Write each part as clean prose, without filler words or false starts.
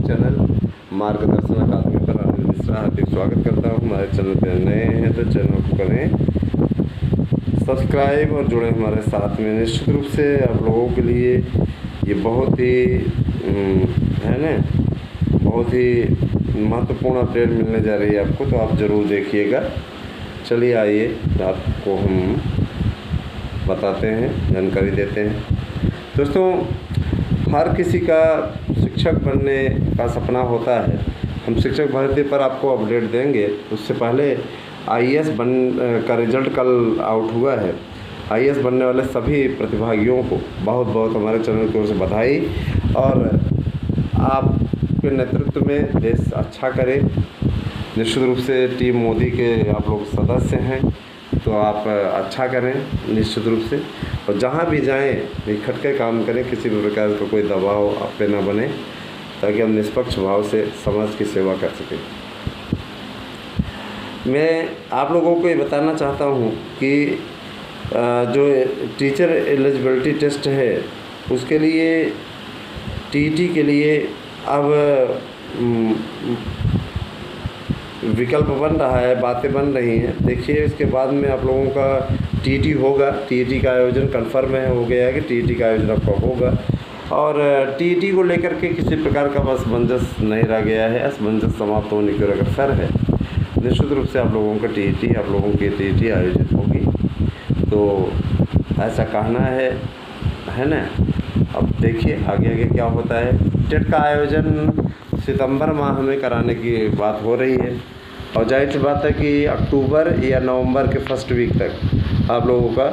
Channel मार्गदर्शन अकादमी पर अनिल मिश्रा हार्दिक स्वागत करता हूँ। हमारे चैनल पर नए हैं तो चैनल को करें सब्सक्राइब और जुड़े हमारे साथ में। निश्चित रूप से आप लोगों के लिए ये बहुत ही है ना, बहुत ही महत्वपूर्ण अपडेट मिलने जा रही है आपको, तो आप ज़रूर देखिएगा। चलिए आइए आपको हम बताते हैं, जानकारी देते हैं। दोस्तों, हर किसी का शिक्षक बनने का सपना होता है। हम शिक्षक भर्ती पर आपको अपडेट देंगे। उससे पहले आईएएस का रिज़ल्ट कल आउट हुआ है। आईएएस बनने वाले सभी प्रतिभागियों को बहुत बहुत हमारे चैनल की ओर से बधाई। और आपके नेतृत्व में देश अच्छा करे। निश्चित रूप से टीम मोदी के आप लोग सदस्य हैं, तो आप अच्छा करें निश्चित रूप से। और जहाँ भी जाएं निखट के काम करें, किसी भी प्रकार का कोई दबाव आप पे ना बने, ताकि हम निष्पक्ष भाव से समाज की सेवा कर सकें। मैं आप लोगों को ये बताना चाहता हूँ कि जो टीचर एलिजिबिलिटी टेस्ट है, उसके लिए टीईटी के लिए अब विकल्प बन रहा है, बातें बन रही हैं। देखिए, इसके बाद में आप लोगों का टीईटी होगा। टीईटी का आयोजन कन्फर्म हो गया है कि टीईटी का आयोजन आपका होगा। और टीईटी को लेकर के किसी प्रकार का असमंजस नहीं रह गया है। असमंजस समाप्त होने की अग्रसर है। निश्चित रूप से आप लोगों का टीईटी, आप लोगों की टीईटी आयोजित होगी, तो ऐसा कहना है ना। अब देखिए आगे आगे क्या होता है। टेट का आयोजन सितंबर माह में कराने की बात हो रही है, और जाहिर सी बात है कि अक्टूबर या नवंबर के फर्स्ट वीक तक आप लोगों का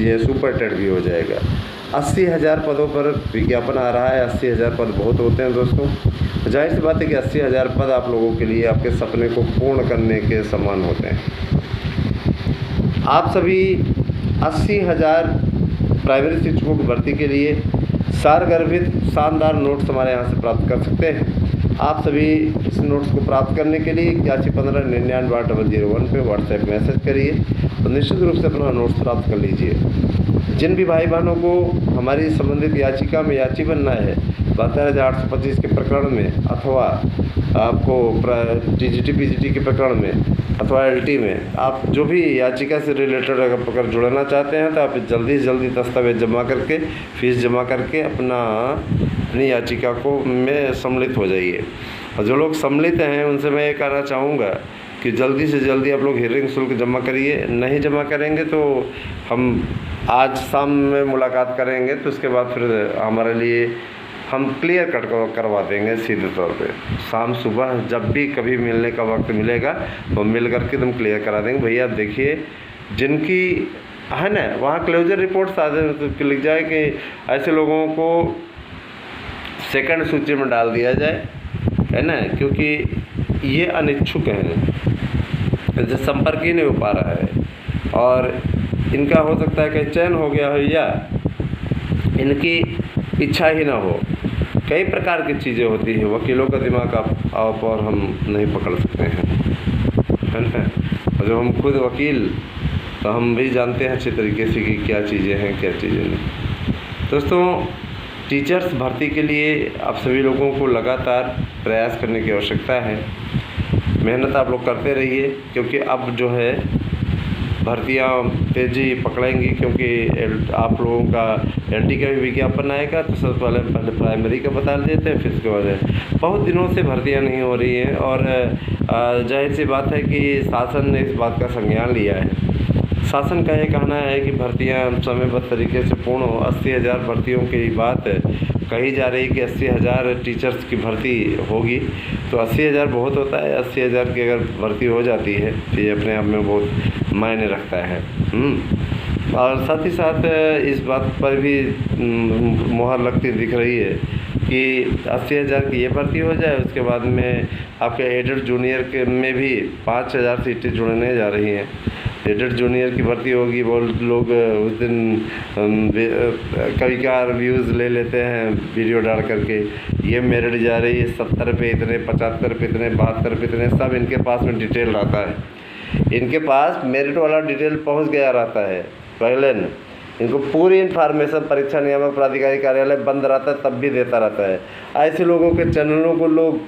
ये सुपर टेट भी हो जाएगा। 80,000 पदों पर विज्ञापन आ रहा है। 80,000 पद बहुत होते हैं दोस्तों। जाहिर सी बात है कि 80,000 पद आप लोगों के लिए आपके सपने को पूर्ण करने के समान होते हैं। आप सभी 80,000 प्राइमरी शिक्षकों की भर्ती के लिए सारगर्भित शानदार नोट्स हमारे यहाँ से प्राप्त कर सकते हैं। आप सभी इस नोट्स को प्राप्त करने के लिए 8115998001 पे व्हाट्सएप मैसेज करिए और निश्चित रूप से अपना नोट्स प्राप्त कर लीजिए। जिन भी भाई बहनों को हमारी संबंधित याचिका में याची बनना है 72,825 के प्रकरण में, अथवा आपको टीजीटी पीजीटी के प्रकरण में, अथवा एलटी में, आप जो भी याचिका से रिलेटेड अगर जुड़ना चाहते हैं, तो आप जल्दी से जल्दी दस्तावेज जमा करके, फीस जमा करके अपनी याचिका को में सम्मिलित हो जाइए। और जो लोग सम्मिलित हैं उनसे मैं ये कहना चाहूँगा कि जल्दी से जल्दी आप लोग हियरिंग शुल्क जमा करिए। नहीं जमा करेंगे तो हम आज शाम में मुलाकात करेंगे, तो उसके बाद फिर हमारे लिए हम क्लियर कट करवा देंगे सीधे तौर पे। शाम सुबह जब भी कभी मिलने का वक्त मिलेगा तो मिल करके तुम क्लियर करा देंगे। भैया देखिए, जिनकी है ना वहाँ क्लोजर रिपोर्ट्स आ जाए तो लिख जाए कि ऐसे लोगों को सेकंड सूची में डाल दिया जाए, है ना, क्योंकि ये अनिच्छुक हैं, इनसे संपर्क ही नहीं हो पा रहा है। और इनका हो सकता है कि चयन हो गया हो या इनकी इच्छा ही ना हो। कई प्रकार की चीज़ें होती हैं। वकीलों का दिमाग आप और हम नहीं पकड़ सकते हैं, है ना। और जब हम खुद वकील, तो हम भी जानते हैं अच्छे तरीके से कि क्या चीज़ें हैं, क्या चीज़ें नहीं। दोस्तों, टीचर्स भर्ती के लिए आप सभी लोगों को लगातार प्रयास करने की आवश्यकता है। मेहनत आप लोग करते रहिए, क्योंकि अब जो है भर्तियाँ तेज़ी पकड़ेंगी। क्योंकि आप लोगों का एलटी का भी विज्ञापन आएगा, तो सबसे पहले प्राइमरी का बता देते हैं, फिर उसके बाद बहुत दिनों से भर्तियाँ नहीं हो रही हैं। और जाहिर सी बात है कि शासन ने इस बात का संज्ञान लिया है। शासन का ये कहना है कि भर्तियाँ समयबद्ध तरीके से पूर्ण हो। 80,000 भर्तियों की बात कही जा रही है कि 80,000 टीचर्स की भर्ती होगी, तो 80,000 बहुत होता है। 80,000 की अगर भर्ती हो जाती है तो ये अपने आप में बहुत मायने रखता है। और साथ ही साथ इस बात पर भी मुहर लगती दिख रही है कि 80,000 की ये भर्ती हो जाए, उसके बाद में आपके एडेड जूनियर के में भी 5,000 सीटें जुड़ने जा रही हैं। एडेड जूनियर की भर्ती होगी। वो लोग उस दिन कभी कभार व्यूज़ ले लेते हैं वीडियो डाल करके, ये मेरिट जा रही है 70 पे इतने, 75 पे इतने, 72 पे इतने, सब इनके पास में डिटेल रहता है। इनके पास मेरिट वाला डिटेल पहुंच गया रहता है पहले न। इनको पूरी इन्फॉर्मेशन परीक्षा नियामक प्राधिकारी कार्यालय बंद रहता है तब भी देता रहता है। ऐसे लोगों के चैनलों को लोग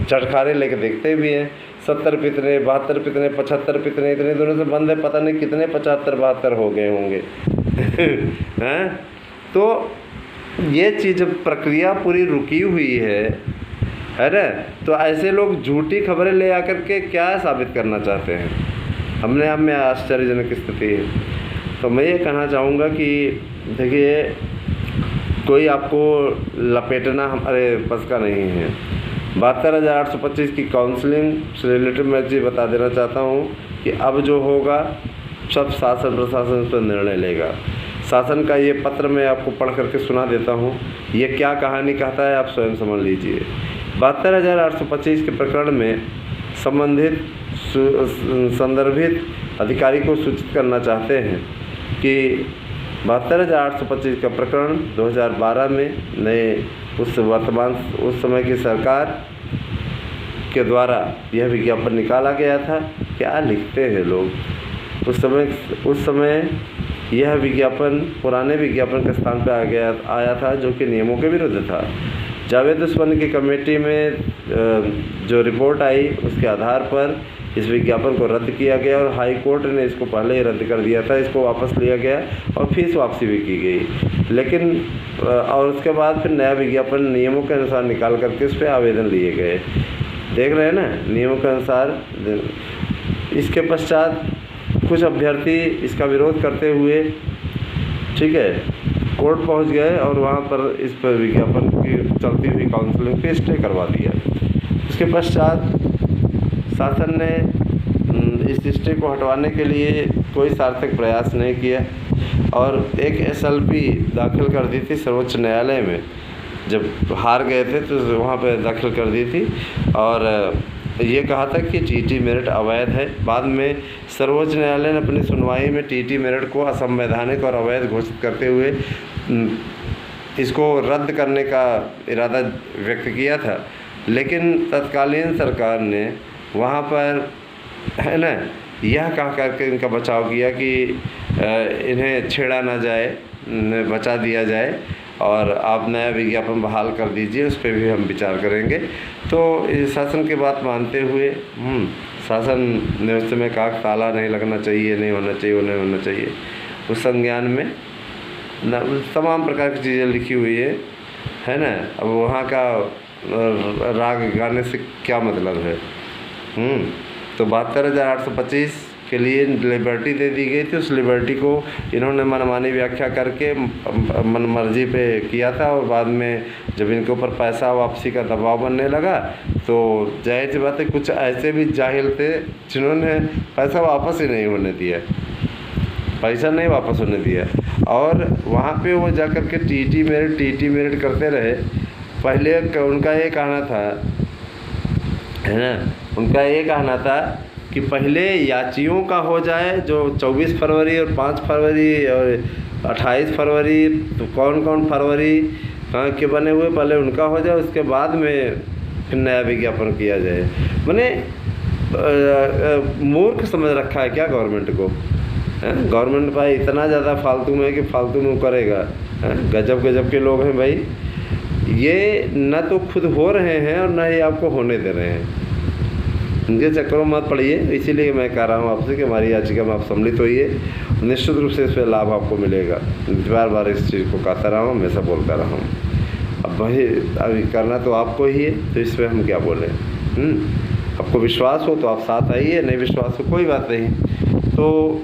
चटखारे लेके देखते भी हैं। 70 कितने, 72 कितने, 75 कितने, इतने दिनों से बंद है, पता नहीं कितने 75-72 हो गए होंगे। हैं? तो ये चीज़ प्रक्रिया पूरी रुकी हुई है ना। तो ऐसे लोग झूठी खबरें ले आकर के क्या साबित करना चाहते हैं, हमने आप में आश्चर्यजनक स्थिति है। तो मैं ये कहना चाहूँगा कि देखिए, कोई आपको लपेटना हमारे बस का नहीं है। 72,825 की काउंसलिंग से रिलेटेड मैं चीज़ बता देना चाहता हूँ कि अब जो होगा सब शासन प्रशासन पर निर्णय लेगा। शासन का ये पत्र मैं आपको पढ़ करके सुना देता हूँ, ये क्या कहानी कहता है आप स्वयं समझ लीजिए। 72,825 के प्रकरण में संबंधित संदर्भित अधिकारी को सूचित करना चाहते हैं कि 72,825 का प्रकरण 2012 में नए उस समय की सरकार के द्वारा यह विज्ञापन निकाला गया था। क्या लिखते हैं लोग, उस समय यह विज्ञापन पुराने विज्ञापन के स्थान पर आया था जो कि नियमों के विरुद्ध था। जावेद उस्मानी की कमेटी में जो रिपोर्ट आई उसके आधार पर इस विज्ञापन को रद्द किया गया और हाई कोर्ट ने इसको पहले ही रद्द कर दिया था। इसको वापस लिया गया और फीस वापसी भी की गई, लेकिन और उसके बाद फिर नया विज्ञापन नियमों के अनुसार निकाल करके उस पर आवेदन लिए गए। देख रहे हैं ना, नियमों के अनुसार। इसके पश्चात कुछ अभ्यर्थी इसका विरोध करते हुए, ठीक है, कोर्ट पहुंच गए और वहां पर इस पर विज्ञापन की चलती हुई काउंसलिंग पे स्टे करवा दिया। उसके पश्चात शासन ने इस स्टे को हटवाने के लिए कोई सार्थक प्रयास नहीं किया और एक SLP दाखिल कर दी थी सर्वोच्च न्यायालय में। जब हार गए थे तो वहाँ पे दाखिल कर दी थी और ये कहा था कि TT मेरिट अवैध है। बाद में सर्वोच्च न्यायालय ने अपनी सुनवाई में TT मेरिट को असंवैधानिक और अवैध घोषित करते हुए इसको रद्द करने का इरादा व्यक्त किया था, लेकिन तत्कालीन सरकार ने वहाँ पर, है ना, यह कह करके इनका बचाव किया कि इन्हें छेड़ा ना जाए, बचा दिया जाए और आप नया विज्ञापन बहाल कर दीजिए, उस पर भी हम विचार करेंगे। तो इस शासन की बात मानते हुए शासन ने उस समय कहा ताला नहीं लगना चाहिए, नहीं होना चाहिए, वो नहीं होना चाहिए। उस संज्ञान में तमाम प्रकार की चीज़ें लिखी हुई है ना। अब वहाँ का राग गाने से क्या मतलब है। तो 72,825 के लिए लिबर्टी दे दी गई थी। उस लिबर्टी को इन्होंने मनमानी व्याख्या करके मनमर्जी पे किया था और बाद में जब इनके ऊपर पैसा वापसी का दबाव बनने लगा तो जाहिर सी बात है कुछ ऐसे भी जाहिल थे जिन्होंने पैसा वापस ही नहीं होने दिया, पैसा नहीं वापस होने दिया और वहाँ पे वो जा कर के TT मेरिट करते रहे। पहले उनका ये कहना था, है ना, उनका ये कहना था कि पहले याचियों का हो जाए जो 24 फरवरी और 5 फरवरी और 28 फरवरी, तो कौन कौन फरवरी के बने हुए पहले उनका हो जाए, उसके बाद में फिर नया विज्ञापन किया जाए। मैंने मूर्ख समझ रखा है क्या गवर्नमेंट को। गवर्नमेंट भाई इतना ज़्यादा फालतू में है कि फालतू में करेगा। गजब गजब के लोग हैं भाई, ये न तो खुद हो रहे हैं और न ही आपको होने दे रहे हैं। इनके चक्करों में मत पड़िए, इसीलिए मैं कह रहा हूँ आपसे कि हमारी याचिका में आप सम्मिलित होइए, निश्चित रूप से इस पर लाभ आपको मिलेगा। बार बार इस चीज़ को कहता रहा हूँ, हमेशा बोलता रहा हूँ। अब भाई अभी करना तो आपको ही है, तो इस पर हम क्या बोलें। आपको विश्वास हो तो आप साथ आइए, नहीं विश्वास हो कोई बात नहीं। तो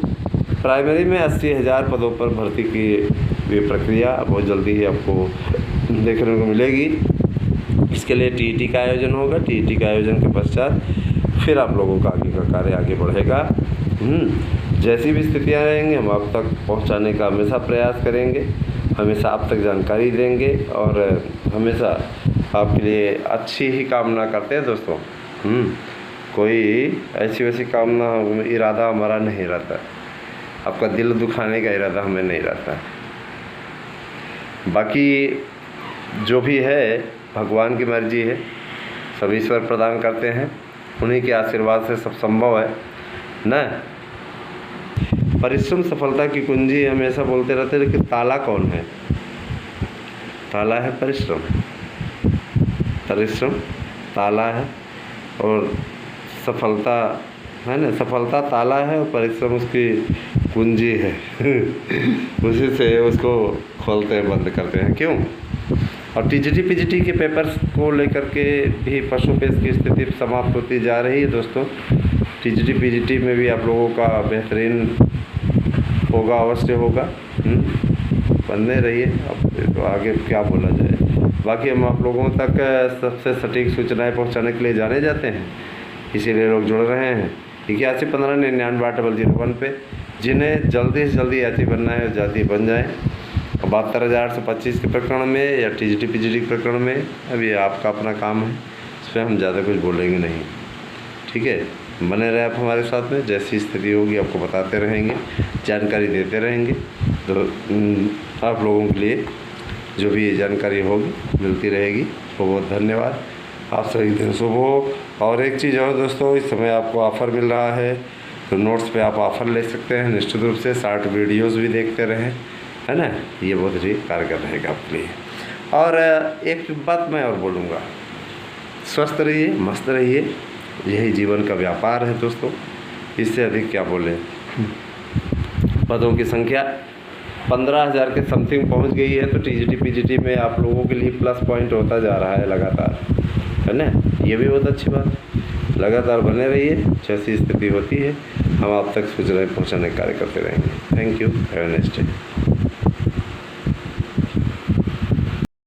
प्राइमरी में 80,000 पदों पर भर्ती की ये प्रक्रिया बहुत जल्दी ही आपको देखने को मिलेगी। इसके लिए TET का आयोजन होगा। TET के आयोजन के पश्चात फिर आप लोगों का आगे का कार्य आगे बढ़ेगा। जैसी भी स्थितियाँ रहेंगी हम आप तक पहुंचाने का हमेशा प्रयास करेंगे, हमेशा आप तक जानकारी देंगे और हमेशा आपके लिए अच्छी ही कामना करते हैं दोस्तों। कोई ऐसी वैसी कामना इरादा हमारा नहीं रहता, आपका दिल दुखाने का इरादा हमें नहीं रहता। बाकी जो भी है भगवान की मर्जी है, सब ईश्वर प्रदान करते हैं, उन्हीं के आशीर्वाद से सब संभव है ना। परिश्रम सफलता की कुंजी हमेशा बोलते रहते हैं, लेकिन ताला कौन है? ताला है परिश्रम। परिश्रम ताला है और सफलता है ना, सफलता ताला है और परिश्रम उसकी कुंजी है। उसी से उसको खोलते हैं, बंद करते हैं। क्यों? और टीजीटी पीजीटी के पेपर्स को लेकर के भी पशुपेश की स्थिति समाप्त होती जा रही है दोस्तों। टीजीटी पीजीटी में भी आप लोगों का बेहतरीन होगा, अवश्य होगा। बनने रहिए। अब तो आगे क्या बोला जाए। बाकी हम आप लोगों तक सबसे सटीक सूचनाएं पहुंचाने के लिए जाने जाते हैं, इसीलिए लोग जुड़ रहे हैं 8115998001 पे। जिन्हें जल्दी से जल्दी यात्री बनना है जाति बन जाएँ। 72,825 के प्रकरण में या टीजीटी पीजीटी के प्रकरण में अभी आपका अपना काम है, इस पर हम ज़्यादा कुछ बोलेंगे नहीं। ठीक है, बने रहे आप हमारे साथ में। जैसी स्थिति होगी आपको बताते रहेंगे, जानकारी देते रहेंगे। तो आप लोगों के लिए जो भी जानकारी होगी मिलती रहेगी। बहुत बहुत धन्यवाद। आप सभी दिन शुभ हो। और एक चीज़ और दोस्तों, इस समय आपको ऑफ़र मिल रहा है, तो नोट्स पे आप ऑफ़र ले सकते हैं निश्चित रूप से। 60 वीडियोस भी देखते रहें, है ना, ये बहुत ही कारगर रहेगा आपके लिए। और एक बात मैं और बोलूँगा, स्वस्थ रहिए, मस्त रहिए, यही जीवन का व्यापार है दोस्तों। इससे अधिक क्या बोलें। पदों की संख्या 15,000 के समथिंग पहुंच गई है, तो टीजीटी पीजीटी में आप लोगों के लिए प्लस पॉइंट होता जा रहा है लगातार, है ना, ये भी बहुत अच्छी बात है। लगातार बने रहिए, जैसी स्थिति होती है हम आप तक सूचनाएं पहुंचाने का कार्य करते रहेंगे। Thank you, have a nice day.